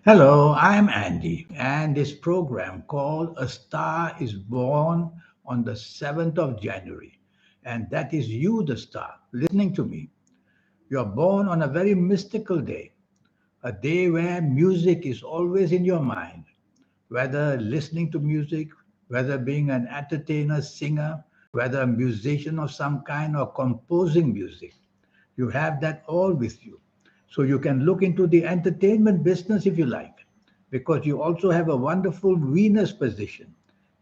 Hello, I'm Andy, and this program called A Star is Born on the 7th of January. And that is you, the star, listening to me. You're born on a very mystical day, a day where music is always in your mind, whether listening to music, whether being an entertainer, singer, whether a musician of some kind, or composing music. You have that all with you. So you can look into the entertainment business if you like, because you also have a wonderful Venus position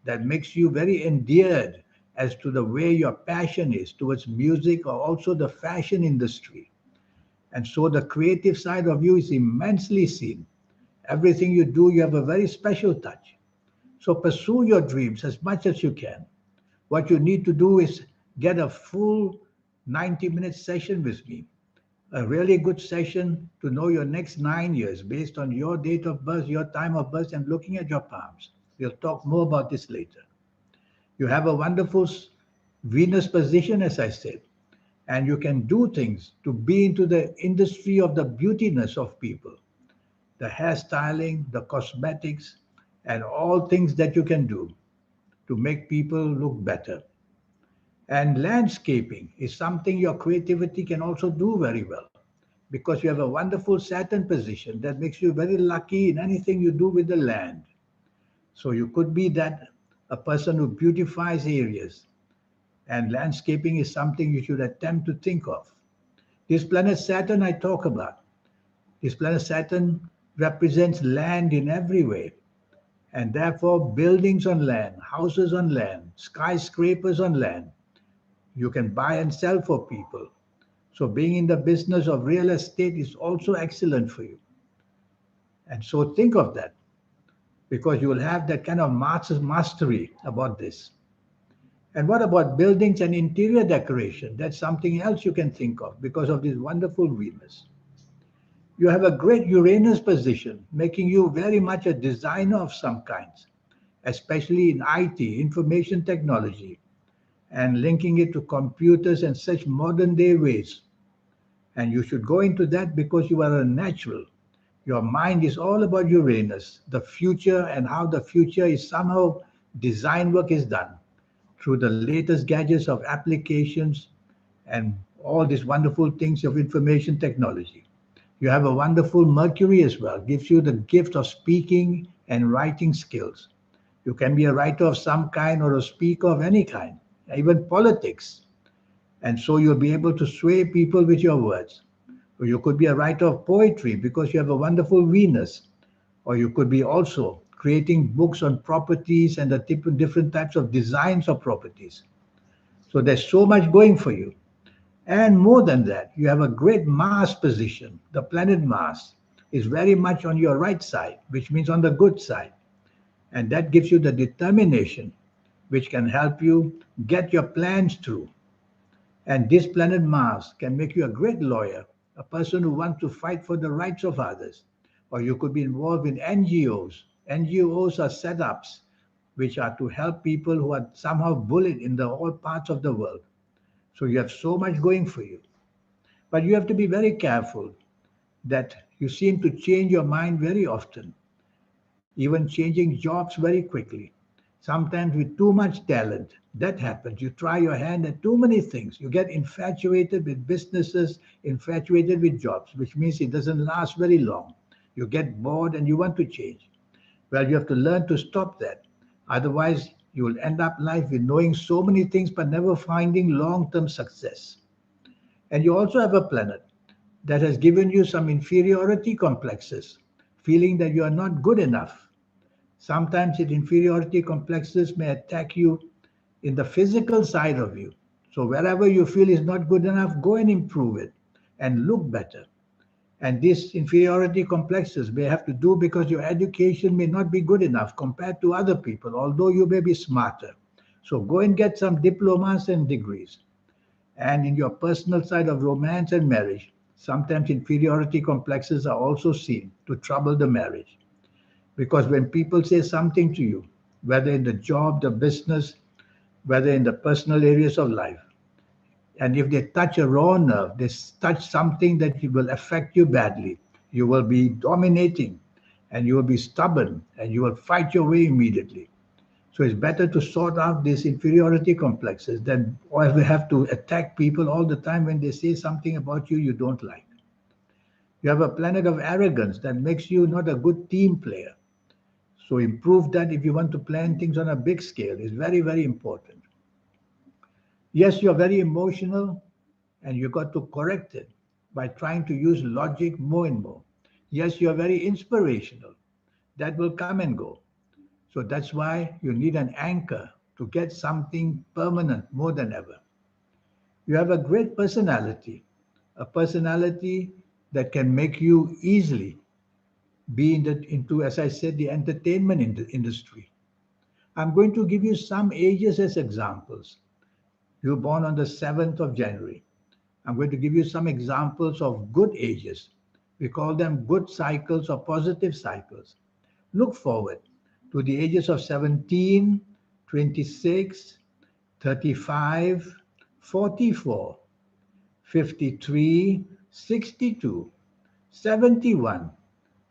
that makes you very endeared as to the way your passion is towards music or also the fashion industry. And so the creative side of you is immensely seen. Everything you do, you have a very special touch. So pursue your dreams as much as you can. What you need to do is get a full 90-minute session with me, a really good session to know your next 9 years based on your date of birth, your time of birth, and looking at your palms. We'll talk more about this later. You have a wonderful Venus position, as I said, and you can do things to be into the industry of the beautiness of people, the hairstyling, the cosmetics, and all things that you can do to make people look better. And landscaping is something your creativity can also do very well because you have a wonderful Saturn position that makes you very lucky in anything you do with the land. So you could be that a person who beautifies areas, and landscaping is something you should attempt to think of. This planet Saturn I talk about, this planet Saturn represents land in every way, and therefore buildings on land, houses on land, skyscrapers on land. You can buy and sell for people. So being in the business of real estate is also excellent for you. And so think of that because you will have that kind of mastery about this. And what about buildings and interior decoration? That's something else you can think of because of this wonderful Venus. You have a great Uranus position, making you very much a designer of some kinds, especially in IT, information technology, and linking it to computers and such modern day ways. And you should go into that because you are a natural. Your mind is all about Uranus, the future, and how the future is somehow design work is done through the latest gadgets of applications and all these wonderful things of information technology. You have a wonderful Mercury as well, gives you the gift of speaking and writing skills. You can be a writer of some kind or a speaker of any kind, even politics. And so you'll be able to sway people with your words. Or you could be a writer of poetry because you have a wonderful Venus. Or you could be also creating books on properties and the different types of designs of properties. So there's so much going for you. And more than that, you have a great Mars position. The planet Mars is very much on your right side, which means on the good side. And that gives you the determination which can help you get your plans through. And this planet Mars can make you a great lawyer, a person who wants to fight for the rights of others. Or you could be involved in NGOs. NGOs are setups which are to help people who are somehow bullied in the all parts of the world. So you have so much going for you. But you have to be very careful that you seem to change your mind very often, even changing jobs very quickly. Sometimes with too much talent, that happens. You try your hand at too many things. You get infatuated with businesses, infatuated with jobs, which means it doesn't last very long. You get bored and you want to change. Well, you have to learn to stop that. Otherwise, you will end up life with knowing so many things but never finding long term success. And you also have a planet that has given you some inferiority complexes, feeling that you are not good enough. Sometimes the inferiority complexes may attack you in the physical side of you. So wherever you feel is not good enough, go and improve it and look better. And these inferiority complexes may have to do because your education may not be good enough compared to other people, although you may be smarter. So go and get some diplomas and degrees. And in your personal side of romance and marriage, sometimes inferiority complexes are also seen to trouble the marriage. Because when people say something to you, whether in the job, the business, whether in the personal areas of life, and if they touch a raw nerve, they touch something that will affect you badly, you will be dominating. and you will be stubborn and you will fight your way immediately. So it's better to sort out these inferiority complexes than always have to attack people all the time when they say something about you don't like. You have a planet of arrogance that makes you not a good team player. So improve that if you want to plan things on a big scale. It's very, very important. Yes, you're very emotional and you got to correct it by trying to use logic more and more. Yes, you're very inspirational. That will come and go. So that's why you need an anchor to get something permanent more than ever. You have a great personality, a personality that can make you easily be into, as I said, the entertainment industry. I'm going to give you some ages as examples. You were born on the 7th of January. I'm going to give you some examples of good ages. We call them good cycles or positive cycles. Look forward to the ages of 17, 26, 35, 44, 53, 62, 71,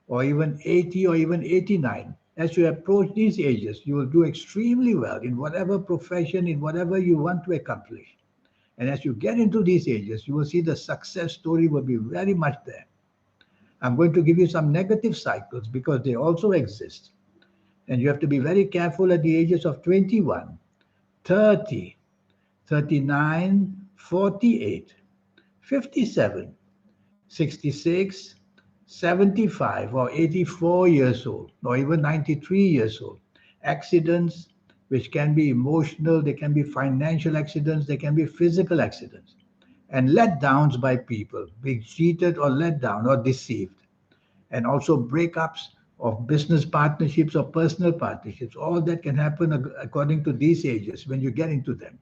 or even 80 or even 89. As you approach these ages, you will do extremely well in whatever profession, in whatever you want to accomplish. And as you get into these ages, you will see the success story will be very much there. I'm going to give you some negative cycles because they also exist. And you have to be very careful at the ages of 21, 30, 39, 48, 57, 66, 75, or 84 years old, or even 93 years old. Accidents, which can be emotional, they can be financial accidents, they can be physical accidents, and letdowns by people, being cheated or let down or deceived, and also breakups of business partnerships or personal partnerships. All that can happen according to these ages when you get into them.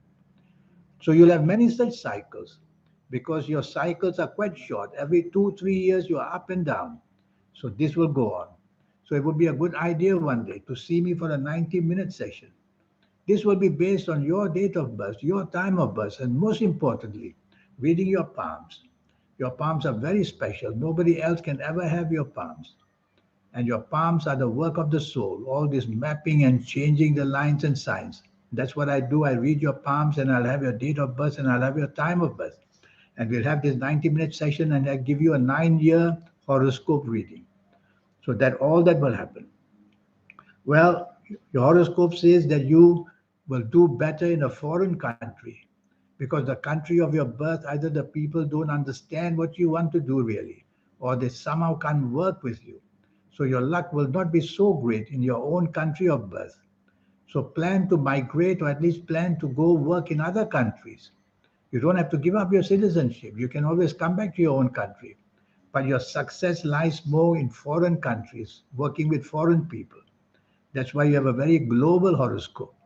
So you'll have many such cycles because your cycles are quite short. Every 2, 3 years, you are up and down. So this will go on. So it would be a good idea one day to see me for a 90-minute session. This will be based on your date of birth, your time of birth, and most importantly, reading your palms. Your palms are very special. Nobody else can ever have your palms. And your palms are the work of the soul, all this mapping and changing the lines and signs. That's what I do. I read your palms and I'll have your date of birth and I'll have your time of birth. And we'll have this 90-minute session and I'll give you a 9-year horoscope reading. So that all that will happen. Well, your horoscope says that you will do better in a foreign country because the country of your birth, either the people don't understand what you want to do really, or they somehow can't work with you. So your luck will not be so great in your own country of birth. So plan to migrate or at least plan to go work in other countries. You don't have to give up your citizenship. You can always come back to your own country. But your success lies more in foreign countries, working with foreign people. That's why you have a very global horoscope.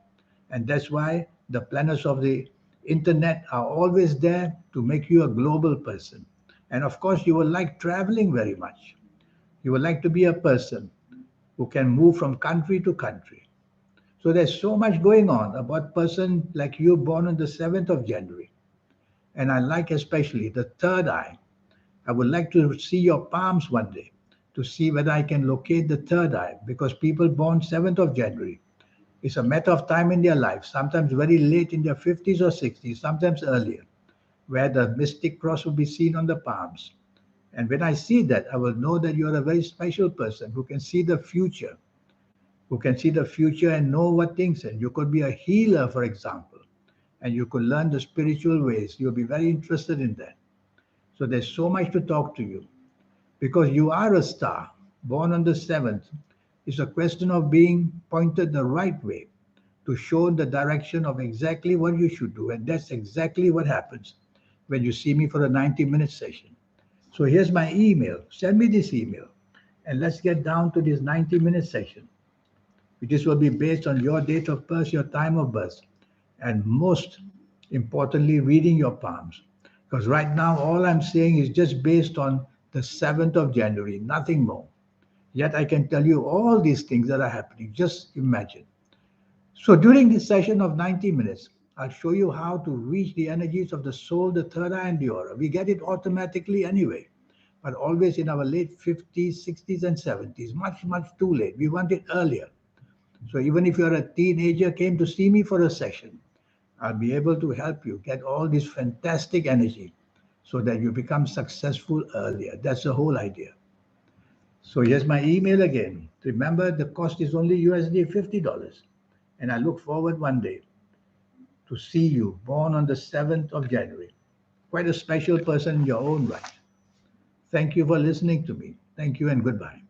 And that's why the planets of the internet are always there to make you a global person. And of course, you will like traveling very much. You would like to be a person who can move from country to country. So there's so much going on about person like you born on the 7th of January. And I like especially the third eye. I would like to see your palms one day to see whether I can locate the third eye because people born 7th of January, it's a matter of time in their life, sometimes very late in their 50s or 60s, sometimes earlier, where the mystic cross will be seen on the palms. And when I see that, I will know that you're a very special person who can see the future and know what things. And you could be a healer, for example, and you could learn the spiritual ways. You'll be very interested in that. So there's so much to talk to you because you are a star born on the 7th. It's a question of being pointed the right way to show the direction of exactly what you should do. And that's exactly what happens when you see me for a 90-minute session. So here's my email. Send me this email and let's get down to this 90-minute session. This will be based on your date of birth, your time of birth, and most importantly, reading your palms. Because right now, all I'm saying is just based on the 7th of January, nothing more. Yet I can tell you all these things that are happening. Just imagine. So during this session of 90 minutes, I'll show you how to reach the energies of the soul, the third eye, and the aura. We get it automatically anyway. but always in our late 50s, 60s, and 70s. Much, much too late. We want it earlier. So even if you're a teenager, came to see me for a session, I'll be able to help you get all this fantastic energy so that you become successful earlier. That's the whole idea. So here's my email again. Remember, the cost is only USD $50. And I look forward one day to see you born on the 7th of January. Quite a special person in your own right. Thank you for listening to me. Thank you and goodbye.